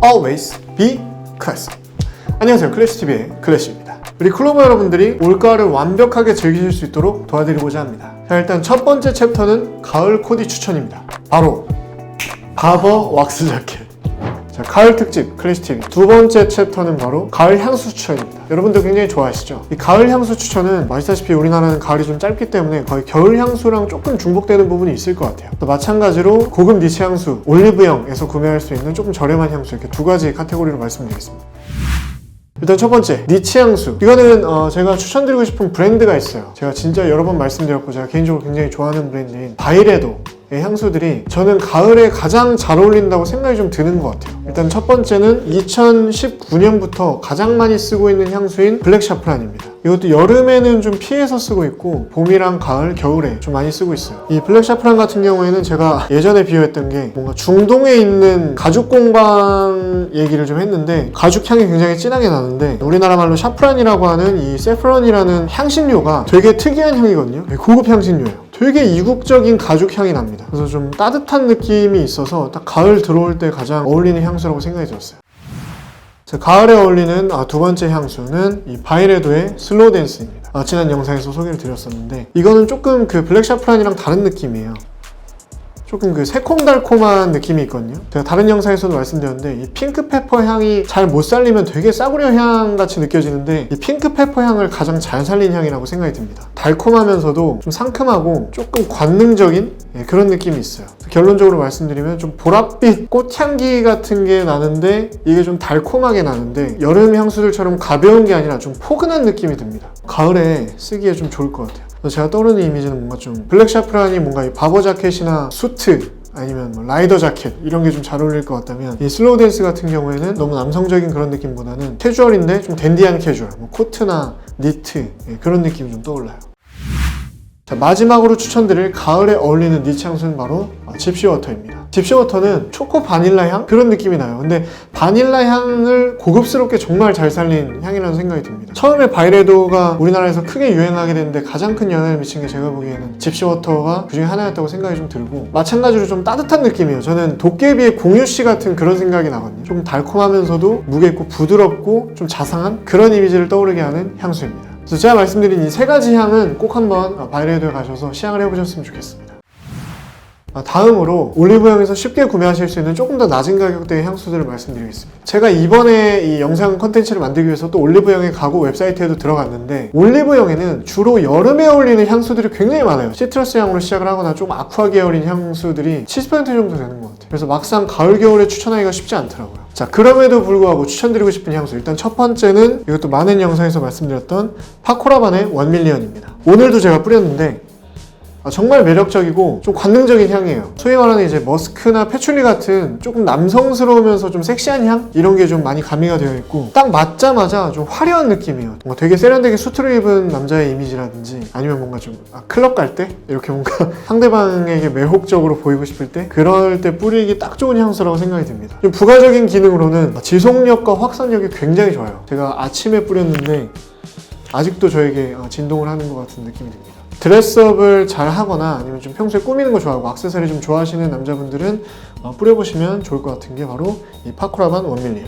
always be classy. 안녕하세요, 클래시TV의 클래시입니다. 우리 클로버 여러분들이 올가을을 완벽하게 즐기실 수 있도록 도와드리고자 합니다. 자, 일단 첫 번째 챕터는 가을 코디 추천입니다. 바로 바버 왁스 자켓. 자, 가을 특집 클래시TV 두 번째 챕터는 바로 가을 향수 추천입니다. 여러분들 굉장히 좋아하시죠? 이 가을 향수 추천은 아시다시피 우리나라는 가을이 좀 짧기 때문에 거의 겨울 향수랑 조금 중복되는 부분이 있을 것 같아요. 또 마찬가지로 고급 니치 향수 올리브영에서 구매할 수 있는 조금 저렴한 향수, 이렇게 두 가지 카테고리로 말씀드리겠습니다. 일단 첫 번째, 니치 향수. 이거는 제가 추천드리고 싶은 브랜드가 있어요. 제가 진짜 여러 번 말씀드렸고 제가 개인적으로 굉장히 좋아하는 브랜드인 바이레도의 향수들이 저는 가을에 가장 잘 어울린다고 생각이 좀 드는 것 같아요. 일단 첫 번째는 2019년부터 가장 많이 쓰고 있는 향수인 블랙 샤프란입니다. 이것도 여름에는 좀 피해서 쓰고 있고 봄이랑 가을, 겨울에 좀 많이 쓰고 있어요. 이 블랙 샤프란 같은 경우에는 제가 예전에 비유했던 게 뭔가 중동에 있는 가죽 공방 얘기를 좀 했는데 가죽 향이 굉장히 진하게 나는데 우리나라 말로 샤프란이라고 하는 이 세프론이라는 향신료가 되게 특이한 향이거든요. 고급 향신료예요. 되게 이국적인 가죽 향이 납니다. 그래서 좀 따뜻한 느낌이 있어서 딱 가을 들어올 때 가장 어울리는 향수라고 생각이 들었어요. 자, 가을에 어울리는 두 번째 향수는 이 바이레도의 슬로우 댄스입니다. 지난 영상에서 소개를 드렸었는데 이거는 조금 그 블랙 샤프란이랑 다른 느낌이에요. 조금 그 새콤달콤한 느낌이 있거든요. 제가 다른 영상에서도 말씀드렸는데 이 핑크페퍼 향이 잘 못 살리면 되게 싸구려 향 같이 느껴지는데 이 핑크페퍼 향을 가장 잘 살린 향이라고 생각이 듭니다. 달콤하면서도 좀 상큼하고 조금 관능적인 그런 느낌이 있어요. 결론적으로 말씀드리면 좀 보랏빛 꽃향기 같은 게 나는데 이게 좀 달콤하게 나는데 여름 향수들처럼 가벼운 게 아니라 좀 포근한 느낌이 듭니다. 가을에 쓰기에 좀 좋을 것 같아요. 제가 떠오르는 이미지는 뭔가 좀 블랙 샤프란이 뭔가 이 바버 자켓이나 수트 아니면 뭐 라이더 자켓 이런 게 좀 잘 어울릴 것 같다면 이 슬로우 댄스 같은 경우에는 너무 남성적인 그런 느낌보다는 캐주얼인데 좀 댄디한 캐주얼, 뭐 코트나 니트 그런 느낌이 좀 떠올라요. 자, 마지막으로 추천드릴 가을에 어울리는 니치 향수는 바로 집시워터입니다. 집시워터는 초코 바닐라 향? 그런 느낌이 나요. 근데 바닐라 향을 고급스럽게 정말 잘 살린 향이라는 생각이 듭니다. 처음에 바이레도가 우리나라에서 크게 유행하게 됐는데 가장 큰 영향을 미친 게 제가 보기에는 집시워터가 그중에 하나였다고 생각이 좀 들고 마찬가지로 좀 따뜻한 느낌이에요. 저는 도깨비의 공유씨 같은 그런 생각이 나거든요. 좀 달콤하면서도 무게 있고 부드럽고 좀 자상한 그런 이미지를 떠오르게 하는 향수입니다. 그래서 제가 말씀드린 이 세 가지 향은 꼭 한번 바이레도에 가셔서 시향을 해보셨으면 좋겠습니다. 다음으로 올리브영에서 쉽게 구매하실 수 있는 조금 더 낮은 가격대의 향수들을 말씀드리겠습니다. 제가 이번에 이 영상 컨텐츠를 만들기 위해서 또 올리브영에 가고 웹사이트에도 들어갔는데 올리브영에는 주로 여름에 어울리는 향수들이 굉장히 많아요. 시트러스 향으로 시작을 하거나 좀 아쿠아 계열인 향수들이 70% 정도 되는 것 같아요. 그래서 막상 가을 겨울에 추천하기가 쉽지 않더라고요. 자, 그럼에도 불구하고 추천드리고 싶은 향수, 일단 첫 번째는 이것도 많은 영상에서 말씀드렸던 파코라반의 1밀리언입니다. 오늘도 제가 뿌렸는데 정말 매력적이고 좀 관능적인 향이에요. 소위 말하는 이제 머스크나 패출리 같은 조금 남성스러우면서 좀 섹시한 향? 이런 게 좀 많이 가미가 되어 있고 딱 맞자마자 좀 화려한 느낌이에요. 뭔가 되게 세련되게 수트를 입은 남자의 이미지라든지 아니면 뭔가 좀 클럽 갈 때? 이렇게 뭔가 상대방에게 매혹적으로 보이고 싶을 때 그럴 때 뿌리기 딱 좋은 향수라고 생각이 듭니다. 좀 부가적인 기능으로는 지속력과 확산력이 굉장히 좋아요. 제가 아침에 뿌렸는데 아직도 저에게 진동을 하는 것 같은 느낌이 듭니다. 드레스업을 잘 하거나 아니면 좀 평소에 꾸미는 거 좋아하고 액세서리 좀 좋아하시는 남자분들은 뿌려보시면 좋을 것 같은 게 바로 이 파코라반 1밀리언.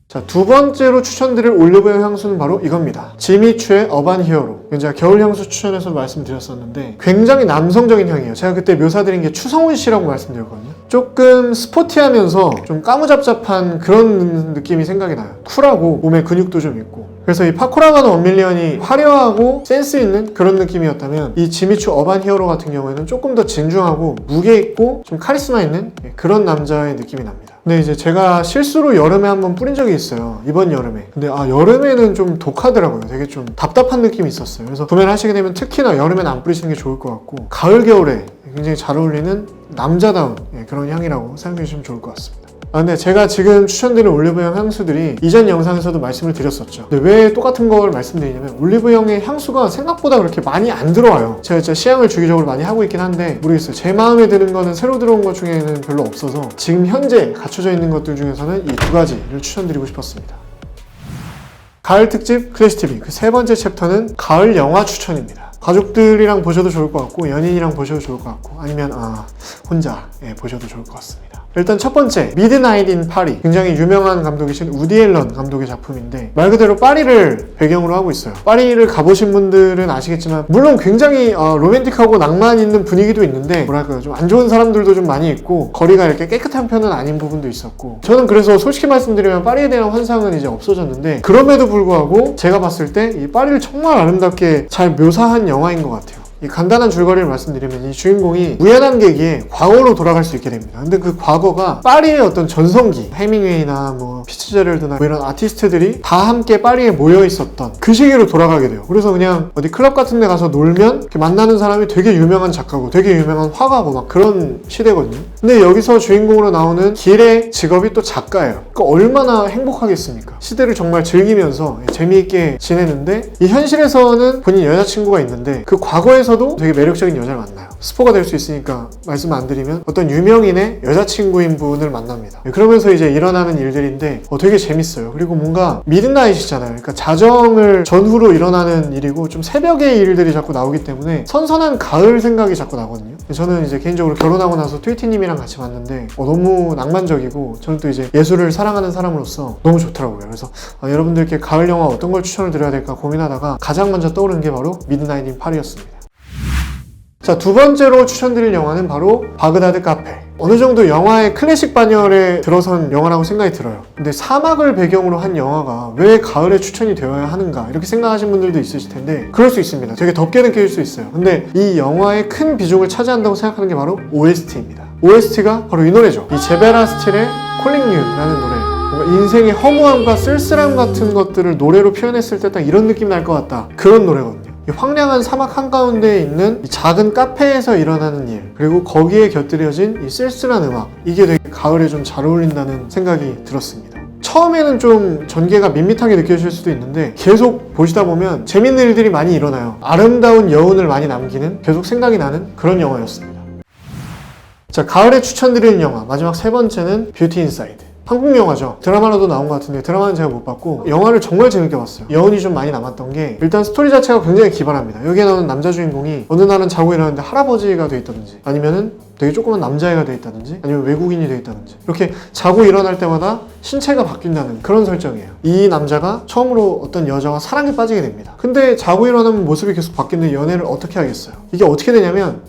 자, 두 번째로 추천드릴 올리브영 향수는 바로 이겁니다. 지미추의 어반 히어로. 제가 겨울 향수 추천해서 말씀드렸었는데 굉장히 남성적인 향이에요. 제가 그때 묘사드린 게 추성훈 씨라고 말씀드렸거든요. 조금 스포티하면서 좀 까무잡잡한 그런 느낌이 생각이 나요. 쿨하고 몸에 근육도 좀 있고. 그래서 이 파코라반 1밀리언이 화려하고 센스 있는 그런 느낌이었다면 이 지미추 어반 히어로 같은 경우에는 조금 더 진중하고 무게 있고 좀 카리스마 있는 그런 남자의 느낌이 납니다. 근데 이제 제가 실수로 여름에 한번 뿌린 적이 있어요. 이번 여름에. 근데 여름에는 좀 독하더라고요. 되게 좀 답답한 느낌이 있었어요. 그래서 구매를 하시게 되면 특히나 여름에는 안 뿌리시는 게 좋을 것 같고 가을 겨울에 굉장히 잘 어울리는 남자다운 그런 향이라고 생각해 주시면 좋을 것 같습니다. 근데 제가 지금 추천드린 올리브영 향수들이 이전 영상에서도 말씀을 드렸었죠. 근데 왜 똑같은 걸 말씀드리냐면 올리브영의 향수가 생각보다 그렇게 많이 안 들어와요. 제가 진짜 시향을 주기적으로 많이 하고 있긴 한데 모르겠어요. 제 마음에 드는 거는 새로 들어온 것 중에는 별로 없어서 지금 현재 갖춰져 있는 것들 중에서는 이 두 가지를 추천드리고 싶었습니다. 가을 특집 클래시TV 그 세 번째 챕터는 가을 영화 추천입니다. 가족들이랑 보셔도 좋을 것 같고 연인이랑 보셔도 좋을 것 같고 아니면 혼자 보셔도 좋을 것 같습니다. 일단 첫 번째, 미드나잇 인 파리. 굉장히 유명한 감독이신 우디 앨런 감독의 작품인데 말 그대로 파리를 배경으로 하고 있어요. 파리를 가보신 분들은 아시겠지만 물론 굉장히 로맨틱하고 낭만 있는 분위기도 있는데 뭐랄까요, 좀 안 좋은 사람들도 좀 많이 있고 거리가 이렇게 깨끗한 편은 아닌 부분도 있었고, 저는 그래서 솔직히 말씀드리면 파리에 대한 환상은 이제 없어졌는데, 그럼에도 불구하고 제가 봤을 때 이 파리를 정말 아름답게 잘 묘사한 영화인 것 같아요. 이 간단한 줄거리를 말씀드리면 이 주인공이 우연한 계기에 과거로 돌아갈 수 있게 됩니다. 근데 그 과거가 파리의 어떤 전성기, 해밍웨이나 뭐 피츠제럴드나 뭐 이런 아티스트들이 다 함께 파리에 모여 있었던 그 시기로 돌아가게 돼요. 그래서 그냥 어디 클럽 같은 데 가서 놀면 이렇게 만나는 사람이 되게 유명한 작가고 되게 유명한 화가고 막 그런 시대거든요. 근데 여기서 주인공으로 나오는 길의 직업이 또 작가예요. 그러니까 얼마나 행복하겠습니까? 시대를 정말 즐기면서 재미있게 지내는데, 이 현실에서는 본인 여자친구가 있는데 그 과거에서도 되게 매력적인 여자를 만나요. 스포가 될 수 있으니까 말씀 안 드리면 어떤 유명인의 여자친구인 분을 만납니다. 그러면서 이제 일어나는 일들인데 되게 재밌어요. 그리고 뭔가 미드나잇이잖아요. 그러니까 자정을 전후로 일어나는 일이고 좀 새벽의 일들이 자꾸 나오기 때문에 선선한 가을 생각이 자꾸 나거든요. 저는 이제 개인적으로 결혼하고 나서 트위티님이랑 같이 봤는데 너무 낭만적이고, 저는 또 이제 예술을 사랑하는 사람으로서 너무 좋더라고요. 그래서 여러분들께 가을 영화 어떤 걸 추천을 드려야 될까 고민하다가 가장 먼저 떠오르는 게 바로 미드나잇 인 파리였습니다. 자, 두 번째로 추천드릴 영화는 바로 바그다드 카페. 어느 정도 영화의 클래식 반열에 들어선 영화라고 생각이 들어요. 근데 사막을 배경으로 한 영화가 왜 가을에 추천이 되어야 하는가, 이렇게 생각하시는 분들도 있으실 텐데 그럴 수 있습니다. 되게 덥게 느껴질 수 있어요. 근데 이 영화의 큰 비중을 차지한다고 생각하는 게 바로 OST입니다. OST가 바로 이 노래죠. 이 제베라 스틸의 Calling You라는 노래. 뭔가 인생의 허무함과 쓸쓸함 같은 것들을 노래로 표현했을 때 딱 이런 느낌 날 것 같다, 그런 노래거든요. 이 황량한 사막 한가운데에 있는 이 작은 카페에서 일어나는 일, 그리고 거기에 곁들여진 이 쓸쓸한 음악, 이게 되게 가을에 좀 잘 어울린다는 생각이 들었습니다. 처음에는 좀 전개가 밋밋하게 느껴질 수도 있는데 계속 보시다 보면 재밌는 일들이 많이 일어나요. 아름다운 여운을 많이 남기는, 계속 생각이 나는 그런 영화였습니다. 자, 가을에 추천드리는 영화 마지막 세 번째는 뷰티 인사이드. 한국 영화죠. 드라마로도 나온 것 같은데 드라마는 제가 못 봤고 영화를 정말 재밌게 봤어요. 여운이 좀 많이 남았던 게, 일단 스토리 자체가 굉장히 기발합니다. 여기에 나오는 남자 주인공이 어느 날은 자고 일어났는데 할아버지가 돼 있다든지, 아니면은 되게 조그만 남자애가 돼 있다든지, 아니면 외국인이 돼 있다든지, 이렇게 자고 일어날 때마다 신체가 바뀐다는 그런 설정이에요. 이 남자가 처음으로 어떤 여자와 사랑에 빠지게 됩니다. 근데 자고 일어나면 모습이 계속 바뀌는데 연애를 어떻게 하겠어요? 이게 어떻게 되냐면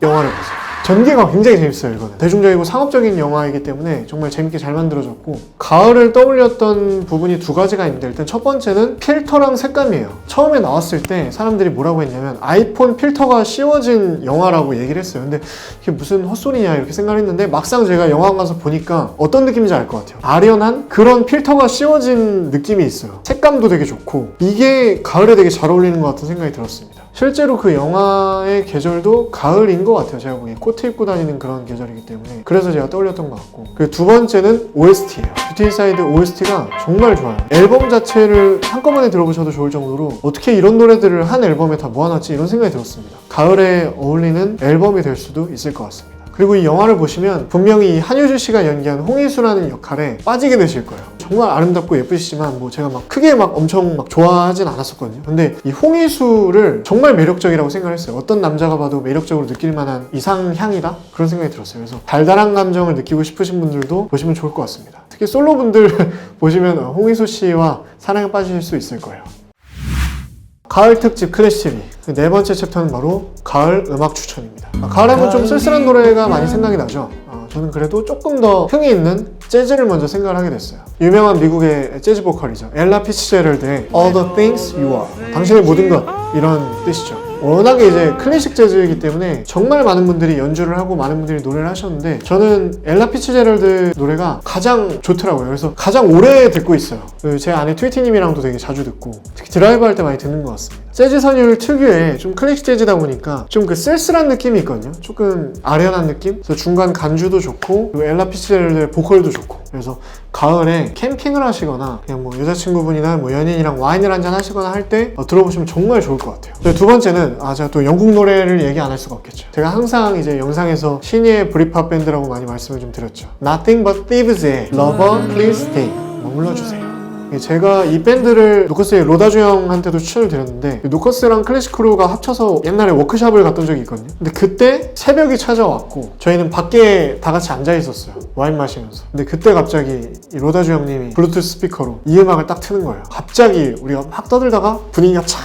영화를 보세요. 전개가 굉장히 재밌어요. 이거는 대중적이고 상업적인 영화이기 때문에 정말 재밌게 잘 만들어졌고, 가을을 떠올렸던 부분이 두 가지가 있는데, 일단 첫 번째는 필터랑 색감이에요. 처음에 나왔을 때 사람들이 뭐라고 했냐면 아이폰 필터가 씌워진 영화라고 얘기를 했어요. 근데 이게 무슨 헛소리냐 이렇게 생각을 했는데, 막상 제가 영화관 가서 보니까 어떤 느낌인지 알 것 같아요. 아련한 그런 필터가 씌워진 느낌이 있어요. 색감도 되게 좋고, 이게 가을에 되게 잘 어울리는 것 같은 생각이 들었습니다. 실제로 그 영화의 계절도 가을인 것 같아요. 제가 보기엔 코트 입고 다니는 그런 계절이기 때문에 그래서 제가 떠올렸던 것 같고, 그리고 두 번째는 OST예요. 뷰티 인사이드 OST가 정말 좋아요. 앨범 자체를 한꺼번에 들어보셔도 좋을 정도로 어떻게 이런 노래들을 한 앨범에 다 모아놨지, 이런 생각이 들었습니다. 가을에 어울리는 앨범이 될 수도 있을 것 같습니다. 그리고 이 영화를 보시면 분명히 한효주 씨가 연기한 홍희수라는 역할에 빠지게 되실 거예요. 정말 아름답고 예쁘시지만 뭐 제가 막 크게 막 엄청 막 좋아하진 않았었거든요. 근데 이 홍희수를 정말 매력적이라고 생각했어요. 어떤 남자가 봐도 매력적으로 느낄 만한 이상향이다? 그런 생각이 들었어요. 그래서 달달한 감정을 느끼고 싶으신 분들도 보시면 좋을 것 같습니다. 특히 솔로분들 보시면 홍희수 씨와 사랑에 빠지실 수 있을 거예요. 가을 특집 클래식 TV 네 번째 챕터는 바로 가을 음악 추천입니다. 가을 하면 좀 쓸쓸한 노래가 많이 생각이 나죠. 저는 그래도 조금 더 흥이 있는 재즈를 먼저 생각을 하게 됐어요. 유명한 미국의 재즈 보컬이죠. 엘라 피츠제럴드의 All the Things You Are, 당신의 모든 것, 이런 뜻이죠. 워낙에 이제 클래식 재즈이기 때문에 정말 많은 분들이 연주를 하고 많은 분들이 노래를 하셨는데, 저는 엘라 피츠제럴드 노래가 가장 좋더라고요. 그래서 가장 오래 듣고 있어요. 제 아내 트위티님이랑도 되게 자주 듣고, 특히 드라이브 할 때 많이 듣는 것 같습니다. 재즈 선율 특유의 좀 클래식 재즈다 보니까 좀 그 쓸쓸한 느낌이 있거든요. 조금 아련한 느낌? 그래서 중간 간주도 좋고, 그리고 엘라 피츠제럴드의 보컬도 좋고, 그래서 가을에 캠핑을 하시거나 그냥 뭐 여자친구분이나 뭐 연인이랑 와인을 한잔 하시거나 할 때 들어보시면 정말 좋을 것 같아요. 두 번째는 제가 또 영국 노래를 얘기 안 할 수가 없겠죠. 제가 항상 이제 영상에서 신예의 브리팝 밴드라고 많이 말씀을 좀 드렸죠. Nothing But Thieves의 Lover Please Stay, 머물러주세요. 제가 이 밴드를 노커스의 로다주 형한테도 추천을 드렸는데 노커스랑 클래식 크루가 합쳐서 옛날에 워크숍을 갔던 적이 있거든요. 근데 그때 새벽이 찾아왔고 저희는 밖에 다 같이 앉아 있었어요. 와인 마시면서. 근데 그때 갑자기 이 로다주 형님이 블루투스 스피커로 이 음악을 딱 트는 거예요. 갑자기 우리가 막 떠들다가 분위기가 착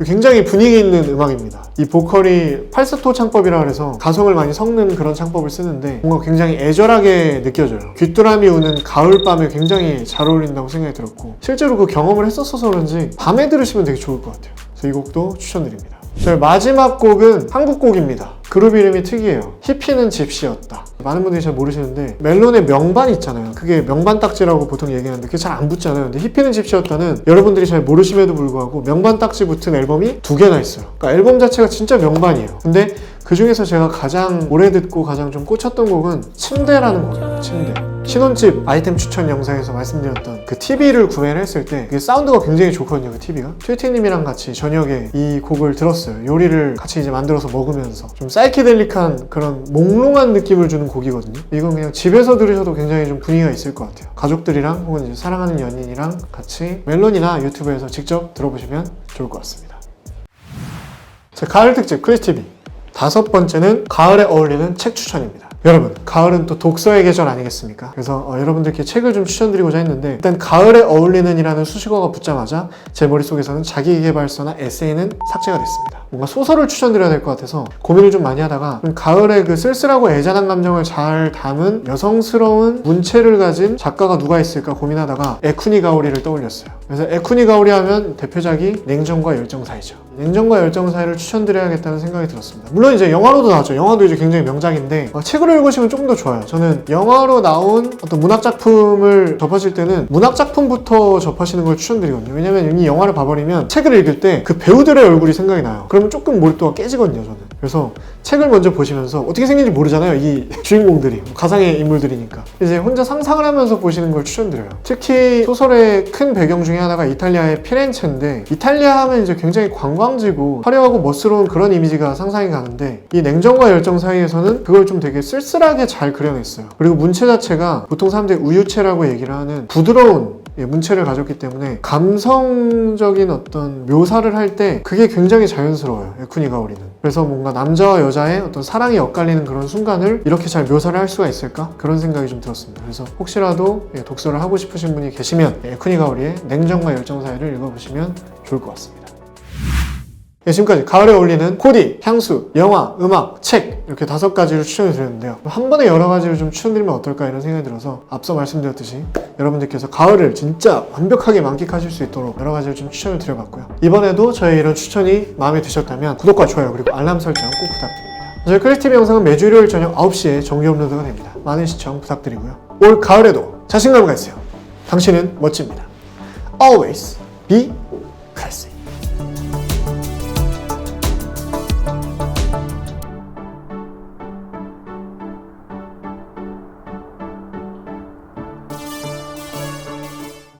굉장히 분위기 있는 음악입니다. 이 보컬이 팔스토 창법이라 그래서 가성을 많이 섞는 그런 창법을 쓰는데 뭔가 굉장히 애절하게 느껴져요. 귀뚜라미 우는 가을밤에 굉장히 잘 어울린다고 생각이 들었고 실제로 그 경험을 했었어서 그런지 밤에 들으시면 되게 좋을 것 같아요. 그래서 이 곡도 추천드립니다. 저희 마지막 곡은 한국 곡입니다. 그룹 이름이 특이해요. 히피는 집시였다. 많은 분들이 잘 모르시는데 멜론의 명반 있잖아요. 그게 명반 딱지라고 보통 얘기하는데 그게 잘 안 붙잖아요. 근데 히피는 집시였다는 여러분들이 잘 모르심에도 불구하고 명반 딱지 붙은 앨범이 2개나 있어요. 그러니까 앨범 자체가 진짜 명반이에요. 근데 그 중에서 제가 가장 오래 듣고 가장 좀 꽂혔던 곡은 침대라는 곡이에요. 침대. 신혼집 아이템 추천 영상에서 말씀드렸던 그 TV를 구매를 했을 때 그게 사운드가 굉장히 좋거든요. 그 TV가. 튜티님이랑 같이 저녁에 이 곡을 들었어요. 요리를 같이 이제 만들어서 먹으면서 좀 사이키델릭한 그런 몽롱한 느낌을 주는 곡이거든요. 이건 그냥 집에서 들으셔도 굉장히 좀 분위기가 있을 것 같아요. 가족들이랑 혹은 이제 사랑하는 연인이랑 같이 멜론이나 유튜브에서 직접 들어보시면 좋을 것 같습니다. 자, 가을 특집 클래식TV 5번째는 가을에 어울리는 책 추천입니다. 여러분, 가을은 또 독서의 계절 아니겠습니까? 그래서 여러분들께 책을 좀 추천드리고자 했는데 일단 가을에 어울리는 이라는 수식어가 붙자마자 제 머릿속에서는 자기계발서나 에세이는 삭제가 됐습니다. 뭔가 소설을 추천드려야 될 것 같아서 고민을 좀 많이 하다가 가을에 그 쓸쓸하고 애잔한 감정을 잘 담은 여성스러운 문체를 가진 작가가 누가 있을까 고민하다가 에쿠니 가오리를 떠올렸어요. 그래서 에쿠니 가오리 하면 대표작이 냉정과 열정 사이죠. 냉정과 열정 사이를 추천드려야겠다는 생각이 들었습니다. 물론 이제 영화로도 나왔죠. 영화도 이제 굉장히 명작인데 책으로 읽으시면 조금 더 좋아요. 저는 영화로 나온 어떤 문학작품을 접하실 때는 문학작품부터 접하시는 걸 추천드리거든요. 왜냐면 이미 영화를 봐버리면 책을 읽을 때 그 배우들의 얼굴이 생각이 나요. 그러면 조금 몰입도가 깨지거든요, 저는. 그래서 책을 먼저 보시면서 어떻게 생긴지 모르잖아요, 이 주인공들이. 가상의 인물들이니까. 이제 혼자 상상을 하면서 보시는 걸 추천드려요. 특히 소설의 큰 배경 중에 하나가 이탈리아의 피렌체인데 이탈리아 하면 이제 굉장히 관광지고 화려하고 멋스러운 그런 이미지가 상상이 가는데 이 냉정과 열정 사이에서는 그걸 좀 되게 쓸쓸하게 잘 그려냈어요. 그리고 문체 자체가 보통 사람들이 우유체라고 얘기를 하는 부드러운 문체를 가졌기 때문에 감성적인 어떤 묘사를 할 때 그게 굉장히 자연스러워요, 에쿠니 가오리는. 그래서 뭔가 남자와 여자의 어떤 사랑이 엇갈리는 그런 순간을 이렇게 잘 묘사를 할 수가 있을까? 그런 생각이 좀 들었습니다. 그래서 혹시라도 독서를 하고 싶으신 분이 계시면 에쿠니 가오리의 냉정과 열정 사이를 읽어보시면 좋을 것 같습니다. 지금까지 가을에 어울리는 코디, 향수, 영화, 음악, 책 이렇게 5가지를 추천을 드렸는데요. 한 번에 여러 가지를 좀 추천드리면 어떨까 이런 생각이 들어서 앞서 말씀드렸듯이 여러분들께서 가을을 진짜 완벽하게 만끽하실 수 있도록 여러 가지를 좀 추천을 드려봤고요. 이번에도 저의 이런 추천이 마음에 드셨다면 구독과 좋아요 그리고 알람 설정 꼭 부탁드립니다. 저희 클래식TV 영상은 매주 일요일 저녁 9시에 정기 업로드가 됩니다. 많은 시청 부탁드리고요. 올 가을에도 자신감을 가지세요. 당신은 멋집니다. Always be